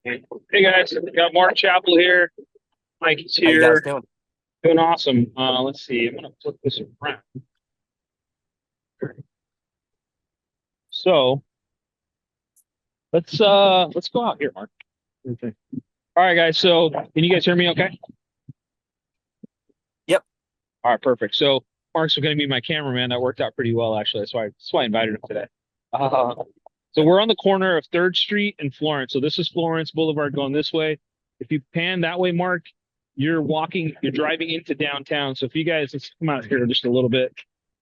Hey guys, we got Mark Chappell here. Mike is How you guys here. doing? Doing awesome. Let's see. I'm gonna flip this around. So let's go out here, Mark. Okay. All right, guys. So can you guys hear me okay? Yep. All right, perfect. So Mark's gonna be my cameraman. That worked out pretty well actually. That's why I invited him today. Uh, so we're on the corner of Third Street and Florence. So this is Florence Boulevard going this way. If you pan that way, Mark, you're driving into downtown. So if you guys, let's come out here just a little bit.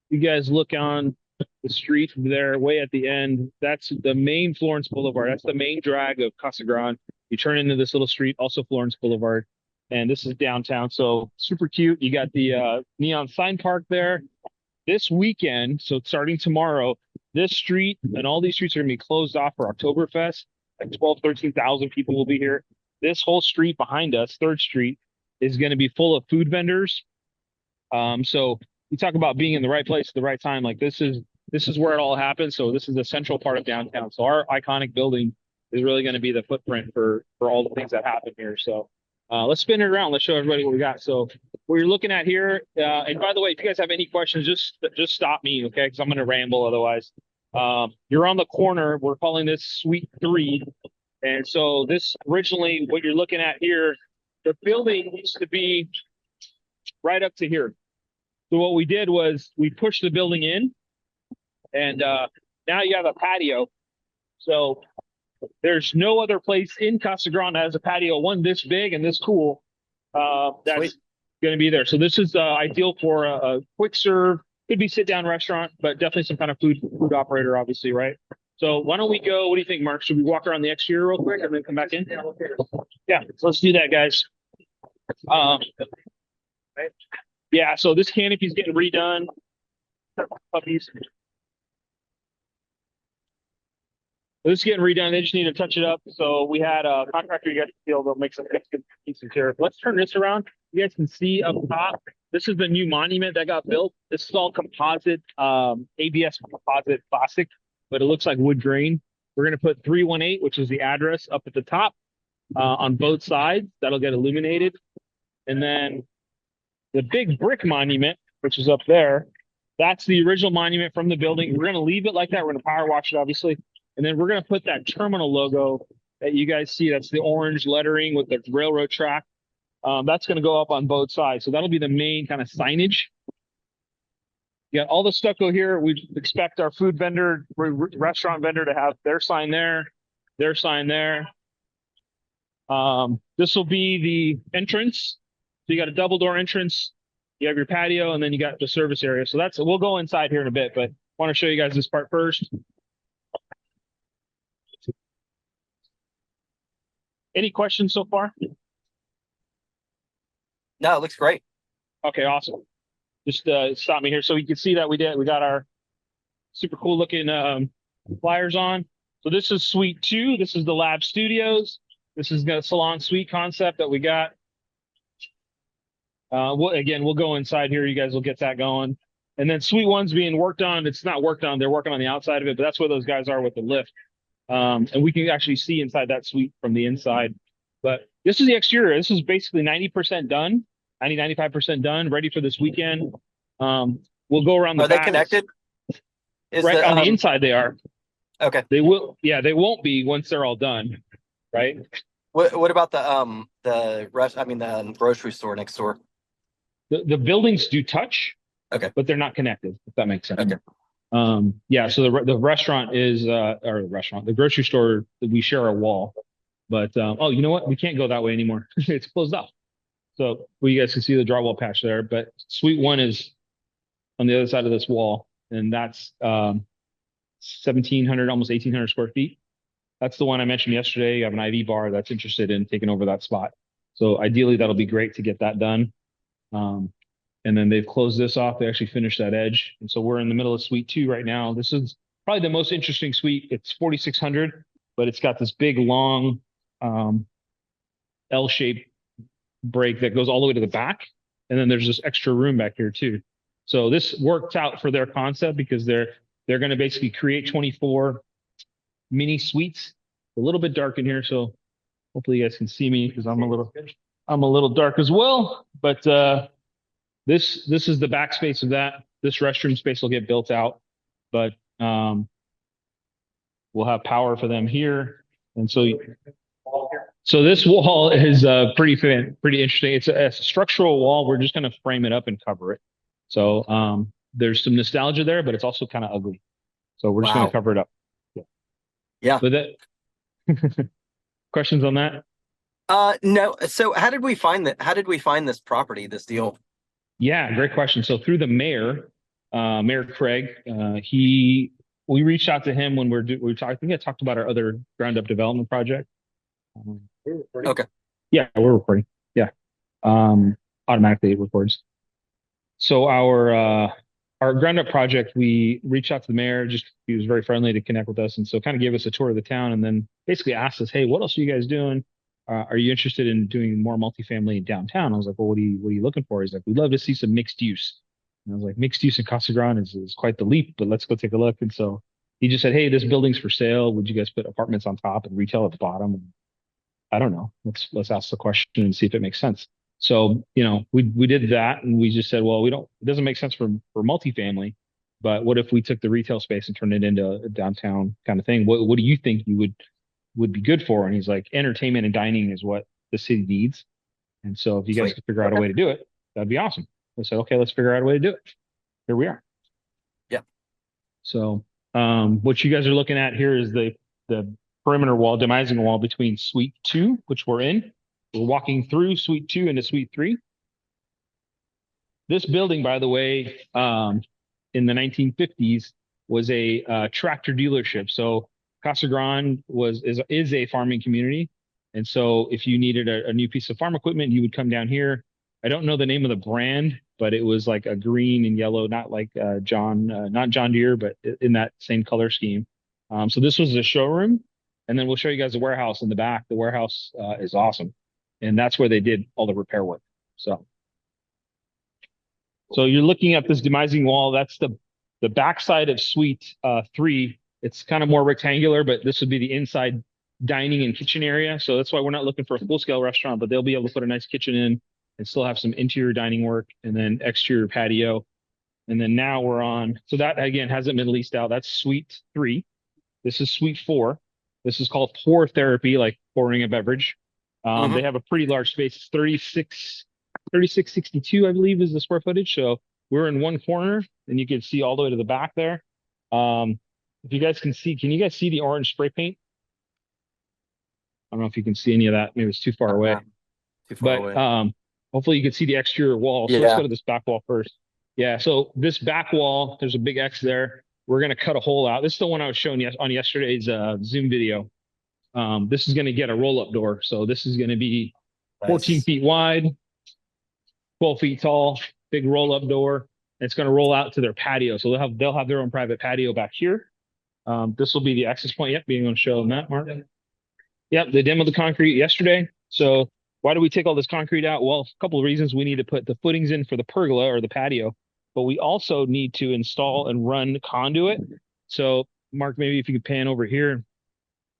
You guys look on the street there, way at the end. That's the main Florence Boulevard. That's the main drag of Casa Grande. You turn into this little street, also Florence Boulevard, and this is downtown. So super cute. You got the neon sign park there. This weekend, so starting tomorrow, this street and all these streets are going to be closed off for Oktoberfest. Like 12, 13,000 people will be here. This whole street behind us, Third Street, is going to be full of food vendors. So you talk about being in the right place at the right time. Like this is where it all happens. So this is the central part of downtown. So our iconic building is really going to be the footprint for all the things that happen here. So let's spin it around. Let's show everybody what we got. So what you're looking at here, and by the way, if you guys have any questions, just stop me, okay? Because I'm going to ramble otherwise. You're on the corner. We're calling this Suite 3. And so this originally, what you're looking at here, the building used to be right up to here. So what we did was we pushed the building in, and now you have a patio. So there's no other place in Casa Grande that has a patio one this big and this cool. Sweet. That's going to be there. So this is ideal for a quick serve. Could be sit down restaurant, but definitely some kind of food operator, obviously, right? So why don't we go? What do you think, Mark? Should we walk around the exterior real quick and then come back in? Yeah, so let's do that, guys. Um, yeah, so this canopy's getting redone. Puppies. This is getting redone. They just need to touch it up. So we had a contractor you guys feel they'll make some pieces here. Let's turn this around. You guys can see up top. This is the new monument that got built. This is all composite, ABS composite plastic, but it looks like wood grain. We're gonna put 318, which is the address, up at the top on both sides. That'll get illuminated. And then the big brick monument, which is up there, that's the original monument from the building. We're gonna leave it like that. We're gonna power wash it, obviously. And then we're going to put that terminal logo that you guys see. That's the orange lettering with the railroad track. That's going to go up on both sides. So that'll be the main kind of signage. You got all the stucco here. We expect our food vendor, restaurant vendor to have their sign there, their sign there. This will be the entrance. So you got a double door entrance. You have your patio, and then you got the service area. So we'll go inside here in a bit, but I want to show you guys this part first. Any questions so far? No, it looks great. Okay, awesome. Just stop me here so you can see that we got our super cool looking flyers on. So this is Suite 2. This is the Lab Studios. This is the salon suite concept that we got. We'll go inside here. You guys will get that going. And then Suite 1's being worked on. It's not worked on. They're working on the outside of it, but that's where those guys are with the lift. And we can actually see inside that suite from the inside. But this is the exterior. This is basically 90% done, 95% done, ready for this weekend. We'll go around the Are they back. connected? Is Right the on the inside they are. okay. They will, yeah, they won't be once they're all done, right? What about the rest? I mean the grocery store next door. The buildings do touch, Okay. but they're not connected, if that makes sense. Okay. Yeah, so the restaurant is or the restaurant, the grocery store, we share a wall. But oh, you know what? We can't go that way anymore. It's closed off. So well, you guys can see the drywall patch there. But Suite 1 is on the other side of this wall, and that's 1,700, almost 1,800 square feet. That's the one I mentioned yesterday. You have an IV bar that's interested in taking over that spot. So ideally, that'll be great to get that done. And then they've closed this off. They actually finished that edge. And so we're in the middle of Suite 2 right now. This is probably the most interesting suite. It's 4,600, but it's got this big, long L-shaped break that goes all the way to the back. And then there's this extra room back here too. So this worked out for their concept because they're going to basically create 24 mini suites. A little bit dark in here, so Hopefully you guys can see me because I'm a little dark as well. But this is the backspace of that. This restroom space will get built out, but we'll have power for them here. And so this wall is pretty interesting. It's a structural wall. We're just going to frame it up and cover it. So there's some nostalgia there, but it's also kind of ugly. So we're just going Wow. to cover it up. Yeah. But that questions on that? No. So how did we find that? How did we find this property, this deal? Yeah, great question. So through the mayor, Mayor Craig, we reached out to him when we talked. I think I talked about our other ground up development project. Okay. Yeah, we're recording. Yeah, automatically it records. So our ground up project, we reached out to the mayor. Just he was very friendly to connect with us, and so kind of gave us a tour of the town, and then basically asked us, "Hey, what else are you guys doing? Are you interested in doing more multifamily in downtown?" I was like, "Well, what are you looking for?" He's like, "We'd love to see some mixed use." And I was like, "Mixed use in Casa Grande is quite the leap, but let's go take a look." And so he just said, "Hey, this building's for sale. Would you guys put apartments on top and retail at the bottom?" And I don't know. Let's ask the question and see if it makes sense. So, we did that and we just said, well, it doesn't make sense for multifamily, but what if we took the retail space and turned it into a downtown kind of thing? What do you think you would be good for? And he's like, entertainment and dining is what the city needs. And so if you guys Sweet. could figure out a way to do it, that'd be awesome. I said, okay, let's figure out a way to do it. Here we are. Yeah. So, what you guys are looking at here is the perimeter wall, demising wall between Suite 2, which we're in. We're walking through Suite 2 into Suite 3. This building, by the way, in the 1950s was a tractor dealership. So Casa Grande is a farming community. And so if you needed a new piece of farm equipment, you would come down here. I don't know the name of the brand, but it was like a green and yellow, not like not John Deere, but in that same color scheme. So this was a showroom. And then we'll show you guys the warehouse in the back. The warehouse is awesome. And that's where they did all the repair work. So you're looking at this demising wall. That's the backside of Suite 3. It's kind of more rectangular, but this would be the inside dining and kitchen area. So that's why we're not looking for a full-scale restaurant, but they'll be able to put a nice kitchen in and still have some interior dining work and then exterior patio. And then now we're on, so that again hasn't been leased out. That's Suite 3. This is Suite 4. This is called pour therapy, like pouring a beverage. They have a pretty large space. It's 3662, I believe, is the square footage. So we're in one corner and you can see all the way to the back there. If you guys can you guys see the orange spray paint? I don't know if you can see any of that. Maybe it's too far away. Too far away. Hopefully you can see the exterior wall. So let's go to this back wall first. Yeah, so this back wall, there's a big X there. We're going to cut a hole out. This is the one I was showing you on yesterday's Zoom video. This is going to get a roll-up door. So this is going to be 14 feet wide, 12 feet tall, big roll-up door. And it's going to roll out to their patio. So they'll have their own private patio back here. This will be the access point. Yep, being going to show them that, Mark. Yep, they demoed the concrete yesterday. So why do we take all this concrete out? Well, a couple of reasons. We need to put the footings in for the pergola or the patio, but we also need to install and run conduit. So Mark, maybe if you could pan over here.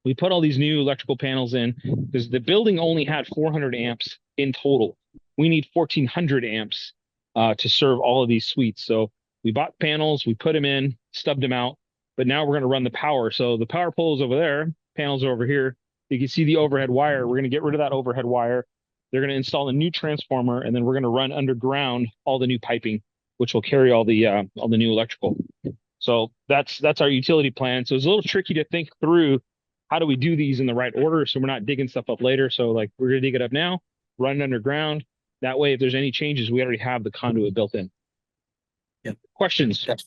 We put all these new electrical panels in because the building only had 400 amps in total. We need 1400 amps to serve all of these suites. So we bought panels, we put them in, stubbed them out, but now we're going to run the power. So the power pole is over there, panels are over here. You can see the overhead wire. We're going to get rid of that overhead wire. They're going to install a new transformer, and then we're going to run underground all the new piping, which will carry all the new electrical. So that's our utility plan. So it's a little tricky to think through how do we do these in the right order so we're not digging stuff up later. So like we're going to dig it up now, run it underground. That way, if there's any changes, we already have the conduit built in. Yeah. Questions? Yes.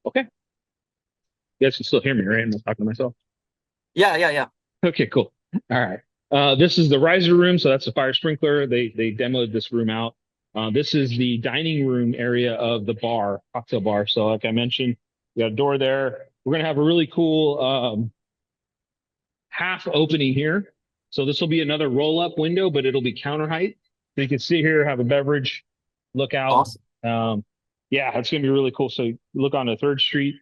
Okay. You guys can still hear me, right? I'm not talking to myself. Yeah. Okay, cool. All right. This is the riser room. So that's the fire sprinkler. They demoed this room out. This is the dining room area of the bar, cocktail bar. So like I mentioned, we got a door there. We're going to have a really cool half opening here. So this will be another roll-up window, but it'll be counter height. So you can sit here, have a beverage, look out. Awesome. Yeah, it's going to be really cool. So you look onto 3rd Street.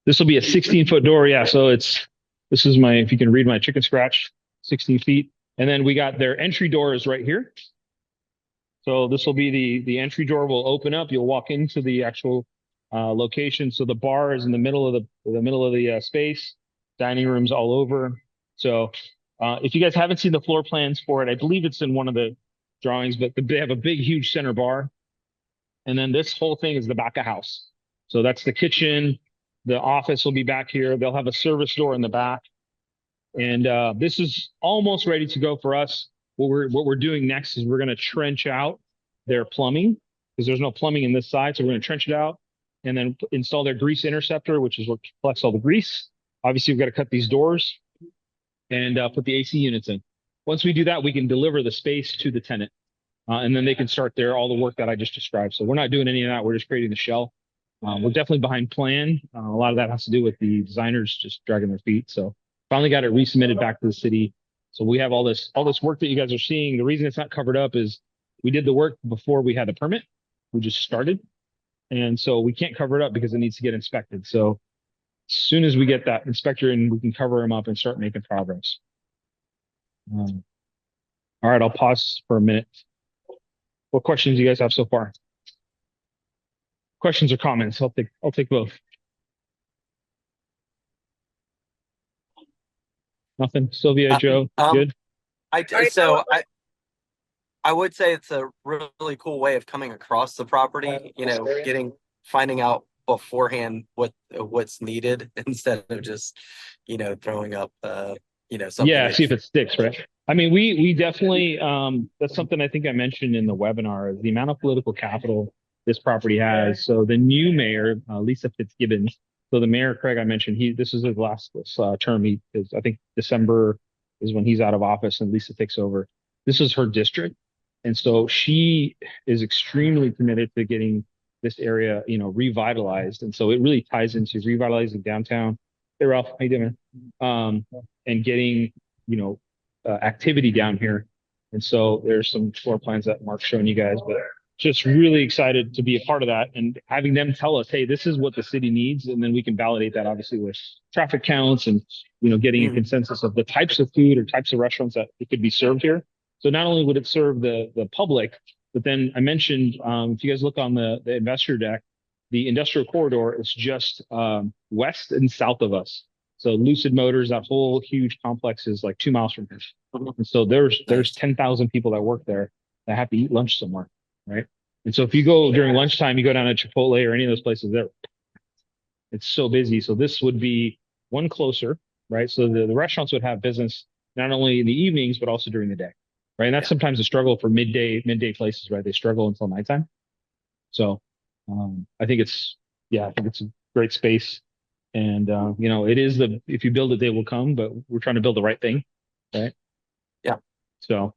This will be a 16-foot door. Yeah. So this is my, if you can read my chicken scratch, 16 feet. And then we got their entry door is right here. So this will be the entry door will open up. You'll walk into the actual location. So the bar is in the middle of the space. Dining rooms all over. So if you guys haven't seen the floor plans for it, I believe it's in one of the drawings, but they have a big, huge center bar. And then this whole thing is the back of house. So that's the kitchen. The office will be back here. They'll have a service door in the back. And this is almost ready to go for us. What we're doing next is we're going to trench out their plumbing because there's no plumbing in this side. So we're going to trench it out and then install their grease interceptor, which is what collects all the grease. Obviously, we've got to cut these doors and put the AC units in. Once we do that, we can deliver the space to the tenant. And then they can start all the work that I just described. So we're not doing any of that. We're just creating the shell. We're definitely behind plan. A lot of that has to do with the designers just dragging their feet. So finally got it resubmitted back to the city. So we have all this work that you guys are seeing. The reason it's not covered up is we did the work before we had the permit. We just started. And so we can't cover it up because it needs to get inspected. So as soon as we get that inspector in, we can cover them up and start making progress. All right, I'll pause for a minute. What questions do you guys have so far? Questions or comments? I'll take both. Nothing. Sylvia, Joe, good. I would say it's a really cool way of coming across the property. Finding out beforehand what's needed instead of just throwing up something. Yeah, see if it sticks, right? I mean, we definitely that's something I think I mentioned in the webinar is the amount of political capital this property has. So the new mayor, Lisa Fitzgibbons. So the mayor, Craig, I mentioned, this is his last term. Because I think December is when he's out of office and Lisa takes over. This is her district. And so she is extremely committed to getting this area, revitalized. And so it really ties into revitalizing downtown. Hey, Ralph, how you doing? And getting, activity down here. And so there's some floor plans that Mark's showing you guys, but just really excited to be a part of that and having them tell us, hey, this is what the city needs. And then we can validate that obviously with traffic counts and, getting a consensus of the types of food or types of restaurants that it could be served here. So not only would it serve the public, but then I mentioned, if you guys look on the investor deck, the industrial corridor is just west and south of us. So Lucid Motors, that whole huge complex is like 2 miles from here. And so there's 10,000 people that work there that have to eat lunch somewhere, right? And so if you go during lunchtime, you go down to Chipotle or any of those places there, it's so busy. So this would be one closer, right? So the restaurants would have business not only in the evenings, but also during the day, right? And that's sometimes a struggle for midday places, right? They struggle until nighttime. So I think it's a great space. And, it is if you build it, they will come, but we're trying to build the right thing. Right. Yeah. So,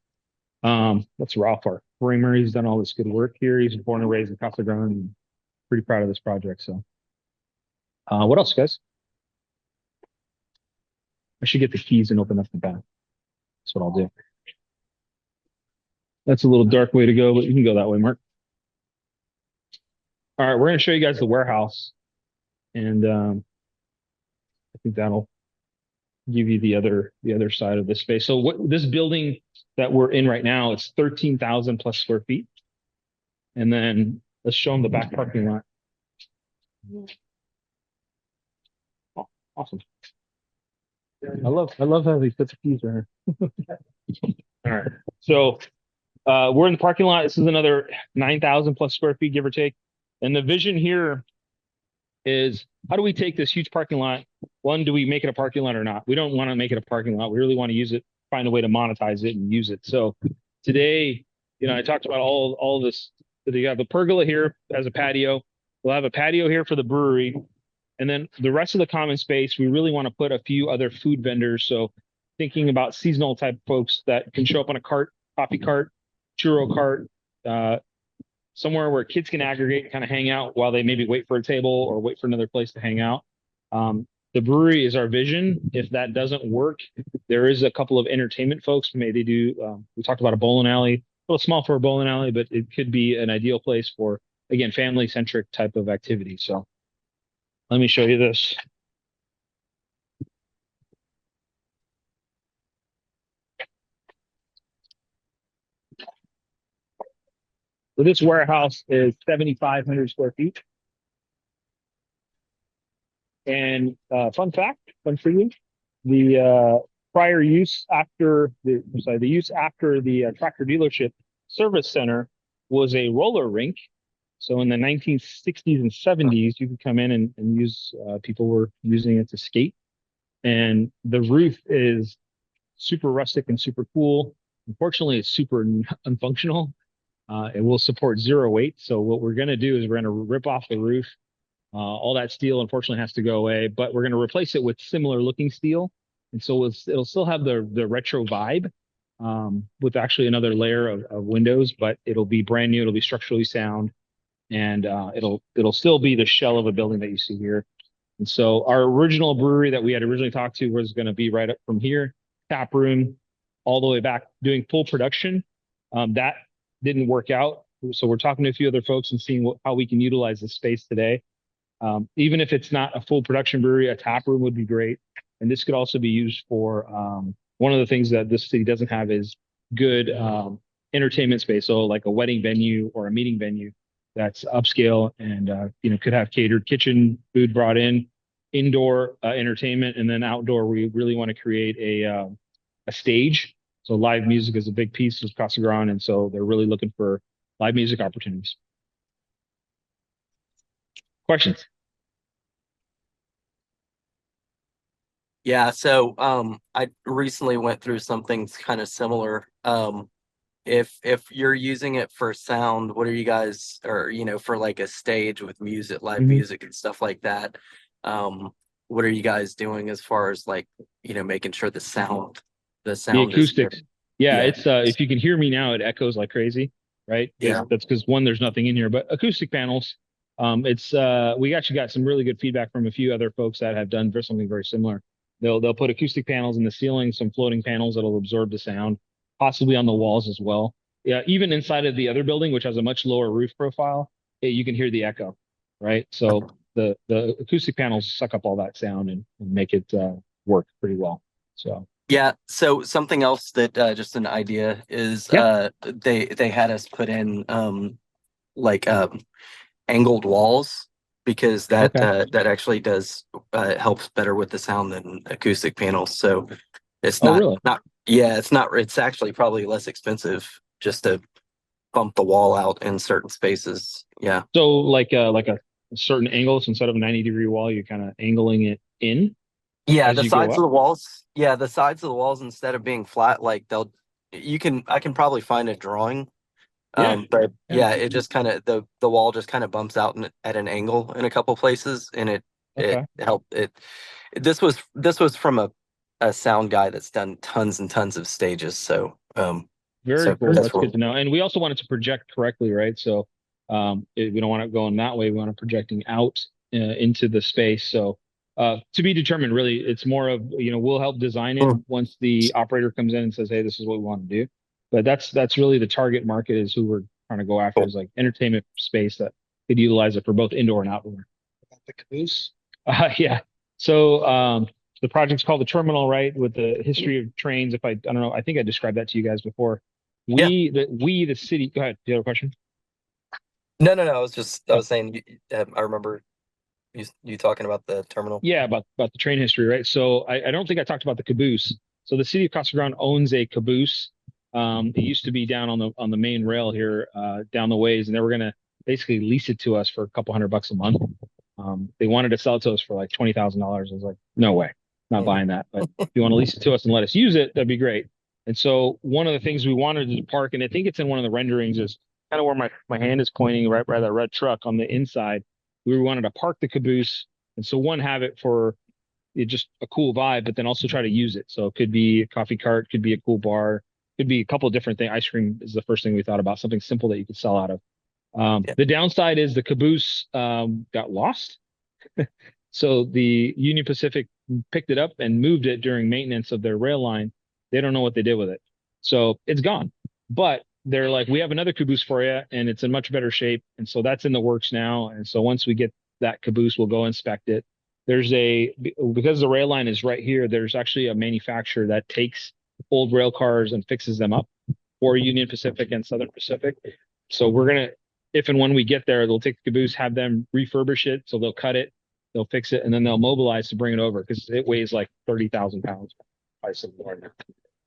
that's Ralph, our framer. He's done all this good work here. He's born and raised in Casa Grande and pretty proud of this project. So, what else, guys? I should get the keys and open up the back. That's what I'll do. That's a little dark way to go, but you can go that way, Mark. All right. We're going to show you guys the warehouse. And, I think that'll give you the other side of this space. So this building that we're in right now, it's 13,000 plus square feet. And then let's show them the back parking lot. Oh, awesome. I love how they put the keys right here. All right. So we're in the parking lot. This is another 9,000 plus square feet, give or take. And the vision here is how do we take this huge parking lot? One, do we make it a parking lot or not? We don't want to make it a parking lot. We really want to use it, find a way to monetize it and use it. So today, I talked about all this. So you have the pergola here as a patio. We'll have a patio here for the brewery. And then the rest of the common space, we really want to put a few other food vendors. So thinking about seasonal type folks that can show up on a cart, coffee cart, churro cart, somewhere where kids can aggregate, kind of hang out while they maybe wait for a table or wait for another place to hang out. The brewery is our vision. If that doesn't work, there is a couple of entertainment folks. Maybe they do. We talked about a bowling alley, a little small for a bowling alley, but it could be an ideal place for, again, family centric type of activity. So let me show you this. So this warehouse is 7,500 square feet. And fun fact, fun for you, the prior use after the use after the tractor dealership service center was a roller rink. So in the 1960s and 70s, you could come in and use, people were using it to skate. And the roof is super rustic and super cool. Unfortunately, it's super unfunctional. It will support 0 weight. So what we're going to do is we're going to rip off the roof. All that steel unfortunately has to go away, but we're going to replace it with similar looking steel. And so it'll still have the retro vibe, with actually another layer of windows, but it'll be brand new. It'll be structurally sound, and it'll still be the shell of a building that you see here. And so our original brewery that we had originally talked to was going to be right up from here, tap room, all the way back doing full production. That didn't work out. So we're talking to a few other folks and seeing how we can utilize the space today. Even if it's not a full production brewery, a tap room would be great. And this could also be used for, one of the things that this city doesn't have is good entertainment space. So like a wedding venue or a meeting venue that's upscale and could have catered kitchen food brought in, indoor entertainment, and then outdoor. We really want to create a stage. So live music is a big piece of Casa Grande, and so they're really looking for live music opportunities. Questions? Yeah, so I recently went through something kind of similar. If you're using it for sound, what are you guys, or for like a stage with music, live music and stuff like that? What are you guys doing as far as like, making sure the sound The is acoustics. Yeah, yeah. it's if you can hear me now, it echoes like crazy, right? Yeah. That's because one, there's nothing in here, but acoustic panels. It's we actually got some really good feedback from a few other folks that have done something very similar. They'll put acoustic panels in the ceiling, some floating panels that'll absorb the sound, possibly on the walls as well. Yeah, even inside of the other building, which has a much lower roof profile, you can hear the echo, right? So the acoustic panels suck up all that sound and make it work pretty well. So Yeah, so something else that just an idea is yeah, they had us put in like angled walls, because that okay. that actually does helps better with the sound than acoustic panels. So it's Oh, not really? not yeah, it's actually probably less expensive just to bump the wall out in certain spaces. Yeah. So like a certain angle, so instead of a 90-degree wall, you're kind of angling it in Yeah, as the you go sides of up. the walls. Yeah, the sides of the walls, instead of being flat, like I can probably find a drawing. Yeah. But Yeah. yeah, it just kind of the wall just kind of bumps out at an angle in a couple places, and it Okay. helped it. This was from a sound guy that's done tons and tons of stages. So Very so cool. that's That's good what. to know. And we also want it to project correctly, right? So we don't want it going that way. We want it projecting out into the space. So to be determined, really, it's more of, we'll help design it Mm. once the operator comes in and says, hey, this is what we want to do. But that's really the target market, is who we're trying to go after, is like entertainment space that could utilize it for both indoor and outdoor. The caboose? Yeah. So the project's called the Terminal, right? With the history of trains. If I don't know, I think I described that to you guys before. Yeah. The city. Go ahead. Do you have a question? No. I Oh, was saying, I remember you talking about the terminal. yeah, about the train history, right? So I don't think I talked about the caboose. So the city of Casa Grande owns a caboose. It used to be down on the main rail here, down the ways, and they were gonna basically lease it to us for a couple $100 a month. They wanted to sell it to us for like $20,000. I was like, no way, not Mhm. buying that. But if you want to lease it to us and let us use it, that'd be great. And so one of the things we wanted to park, and I think it's in one of the renderings, is kind of where my hand is pointing, right by that red truck on the inside. We wanted to park the caboose, and so one, have it for just a cool vibe, but then also try to use it. So it could be a coffee cart, could be a cool bar, could be a couple of different things. Ice cream is the first thing we thought about, something simple that you could sell out of. Yeah. The downside is the caboose got lost. So the Union Pacific picked it up and moved it during maintenance of their rail line. They don't know what they did with it. So it's gone. But they're like, we have another caboose for you, and it's in much better shape. And so that's in the works now. And so once we get that caboose, we'll go inspect it. Because the rail line is right here, there's actually a manufacturer that takes old rail cars and fixes them up for Union Pacific and Southern Pacific. So we're gonna, if and when we get there, they'll take the caboose, have them refurbish it. So they'll cut it, they'll fix it, and then they'll mobilize to bring it over because it weighs like 30,000 pounds. By some more,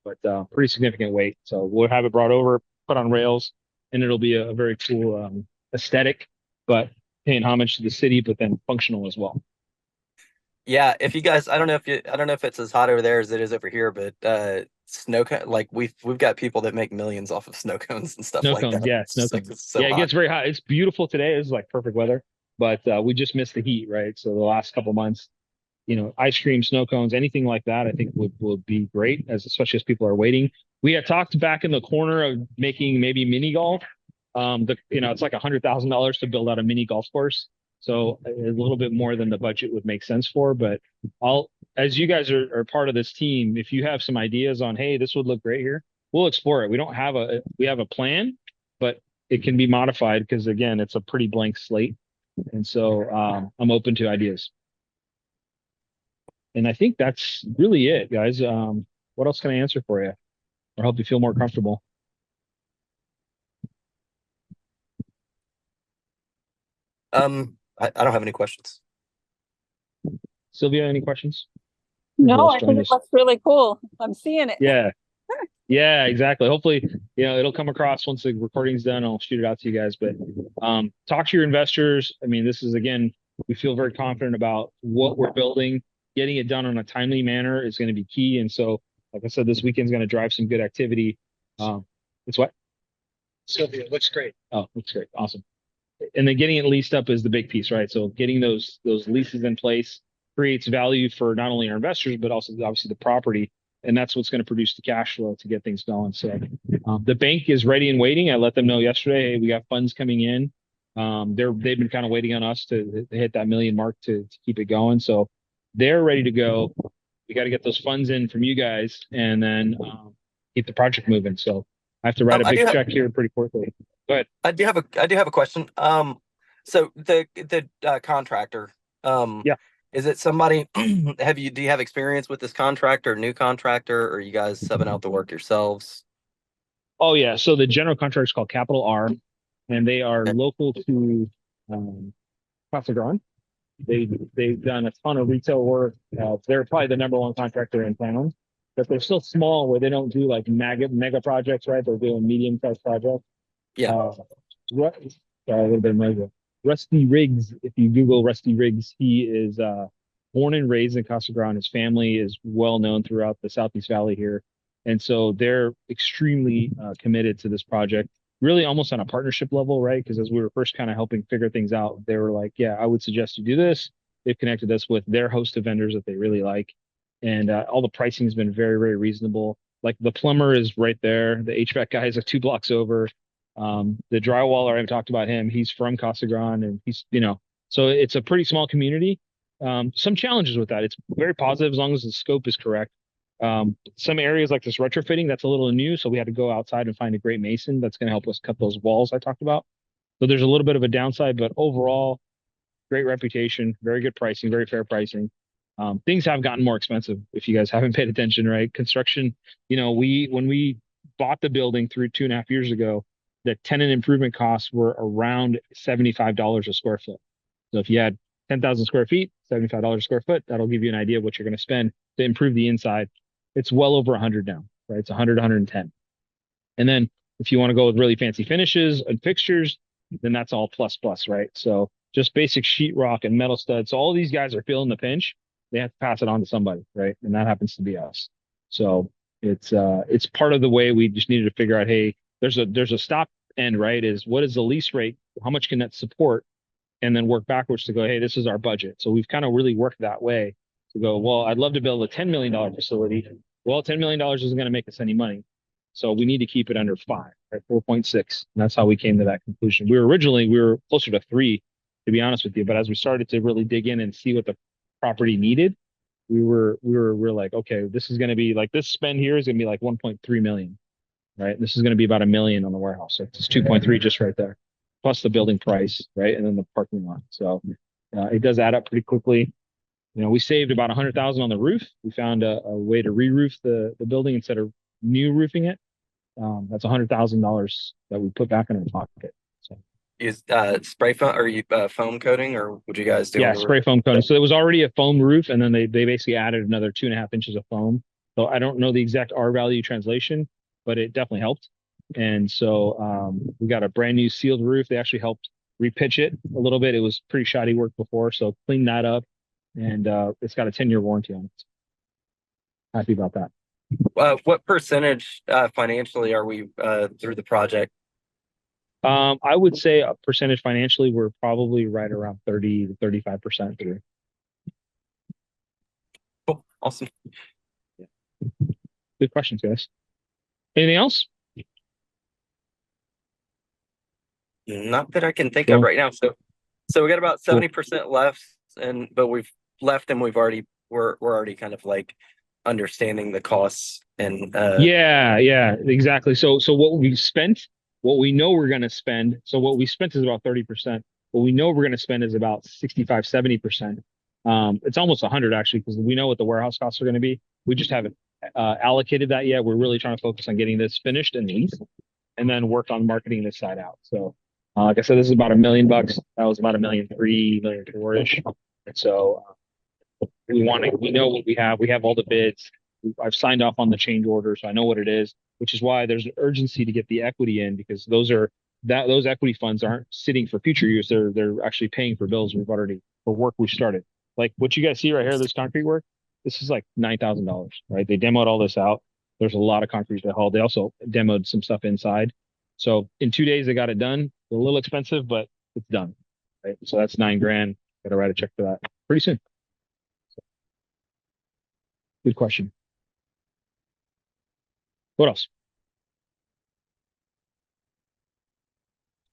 but pretty significant weight. So we'll have it brought over, put on rails, and it'll be a very cool aesthetic, but paying homage to the city, but then functional as well. Yeah, if you guys, I don't know if it's as hot over there as it is over here, but like we've got people that make millions off of snow cones and stuff Snow like cones, that. yeah, It's snow just like cones. it's so Yeah, it hot. gets very hot. It's beautiful today. It's like perfect weather, but we just missed the heat, right? So the last couple months, ice cream, snow cones, anything like that, I think would be great, as especially as people are waiting. We had talked back in the corner of making maybe mini golf. It's like $100,000 to build out a mini golf course, so a little bit more than the budget would make sense for. But I'll, as you guys are part of this team, if you have some ideas on, hey, this would look great here, we'll explore it. We have a plan, but it can be modified because again, it's a pretty blank slate, and so I'm open to ideas. And I think that's really it, guys. What else can I answer for you or help you feel more comfortable? I don't have any questions. Sylvia, any questions? Who No, else I joined think it us? looks really cool. I'm seeing it. Yeah, yeah, exactly. Hopefully, it'll come across once the recording's done. I'll shoot it out to you guys. But talk to your investors. I mean, this is again, we feel very confident about what we're building. Getting it done on a timely manner is going to be key. And so, like I said, this weekend's going to drive some good activity. It's what? Sylvia, it looks great. Oh, looks great. Awesome. And then getting it leased up is the big piece, right? So getting those leases in place creates value for not only our investors, but also obviously the property. And that's what's going to produce the cash flow to get things going. So the bank is ready and waiting. I let them know yesterday, hey, we got funds coming in. They've been kind of waiting on us to hit that million mark to keep it going. So they're ready to go. We got to get those funds in from you guys and then keep the project moving. So I have to write a big check here pretty quickly. Go ahead. I do have a question. So the contractor, Yeah. is it somebody? Do you have experience with this contractor, new contractor, or are you guys subbing out the work yourselves? Oh yeah. So the general contractor is called Capital R, and they are Okay. local to Casa Grande. They've done a ton of retail work. They're probably the number one contractor in town, but they're still small where they don't do like mega projects, right? They're doing medium sized projects. Yeah. Sorry, a little bit of mega. Rusty Riggs. If you Google Rusty Riggs, he is born and raised in Casa Grande. His family is well known throughout the Southeast Valley here, and so they're extremely committed to this project. Really, almost on a partnership level, right? Because as we were first kind of helping figure things out, they were like, "Yeah, I would suggest you do this." They've connected us with their host of vendors that they really like, and all the pricing has been very, very reasonable. Like the plumber is right there. The HVAC guy is like 2 blocks over. The drywaller, I've talked about him. He's from Casa Grande, and so it's a pretty small community. Some challenges with that. It's very positive as long as the scope is correct. Some areas like this retrofitting, that's a little new. So we had to go outside and find a great mason that's going to help us cut those walls I talked about. So there's a little bit of a downside, but overall, great reputation, very good pricing, very fair pricing. Things have gotten more expensive if you guys haven't paid attention, right? Construction, when we bought the building through 2.5 years ago, the tenant improvement costs were around $75 a square foot. So if you had 10,000 square feet, $75 a square foot, that'll give you an idea of what you're going to spend to improve the inside. It's well over 100 now, right? It's 100, 110. And then if you want to go with really fancy finishes and fixtures, then that's all plus plus, right? So just basic sheetrock and metal studs. So all these guys are feeling the pinch. They have to pass it on to somebody, right? And that happens to be us. So it's part of the way we just needed to figure out, hey, there's a stop end, right? Is what is the lease rate? How much can that support? And then work backwards to go, hey, this is our budget. So we've kind of really worked that way to go, well, I'd love to build a $10 million facility. Well, $10 million isn't going to make us any money. So we need to keep it under 5, right? 4.6. And that's how we came to that conclusion. We were closer to 3, to be honest with you. But as we started to really dig in and see what the property needed, we're like, okay, this is going to be like, this spend here is going to be like 1.3 million, right? This is going to be about a million on the warehouse. So it's 2.3 just right there, plus the building price, right? And then the parking lot. So it does add up pretty quickly. We saved about 100,000 on the roof. We found a way to re-roof the building instead of new roofing it. That's $100,000 that we put back in our pocket. So Use spray foam or you foam coating, or would you guys do yeah, on the spray roof? foam coating. So it was already a foam roof, and then they basically added another 2.5 inches of foam. So I don't know the exact R value translation, but it definitely helped. And so we got a brand new sealed roof. They actually helped repitch it a little bit. It was pretty shoddy work before, so clean that up, and it's got a 10-year warranty on it. Happy about that. What percentage financially are we through the project? I would say a percentage financially, we're probably right around 30 to 35% through. Cool. Awesome. Good questions, guys. Anything else? Not that I can think Cool. of right now. So we got about 70% left, but we've left and we're already kind of like understanding the costs and Yeah, exactly. So what we spent, what we know we're going to spend. So what we spent is about 30%. What we know we're going to spend is about 65, 70%. It's almost 100 actually, because we know what the warehouse costs are going to be. We just haven't allocated that yet. We're really trying to focus on getting this finished and leased, and then work on marketing this side out. So, like I said, this is about $1 million. That was about 1.3 million, 1.4 ish. And so we know what we have. We have all the bids. I've signed off on the change order, so I know what it is, which is why there's an urgency to get the equity in, because those equity funds aren't sitting for future use. They're actually paying for bills for work we started. Like what you guys see right here, this concrete work, this is like $9,000, right? They demoed all this out. There's a lot of concrete they hauled. They also demoed some stuff inside. So in 2 days they got it done. A little expensive, but it's done. Right. So that's $9,000. Got to write a check for that pretty soon. Good question. What else?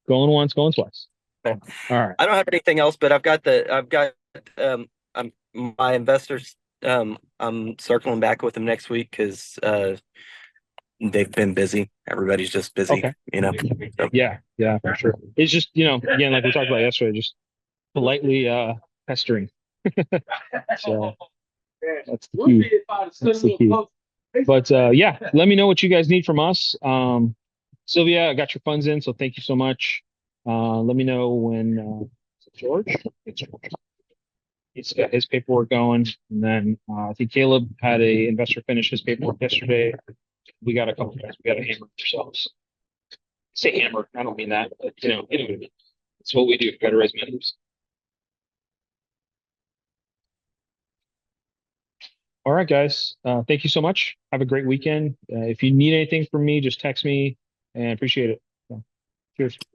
Going once, going twice. Okay. All right. I don't have anything else, but I've got my investors I'm circling back with them next week because they've been busy. Everybody's just busy, Okay. So, Yeah, for sure. It's just, again, like we talked about yesterday, just politely pestering. So that's the key. That's the key. But yeah, let me know what you guys need from us. Sylvia, I got your funds in, so thank you so much. Let me know when is it George? It's George. He's got his paperwork going, and then I think Caleb had a investor finish his paperwork yesterday. We got a couple guys. We got to hammer ourselves. Say hammer. I don't mean that, but you know what I mean. It's what we do. Got to raise members. All right, guys. Thank you so much. Have a great weekend. If you need anything from me, just text me, and appreciate it. So, cheers.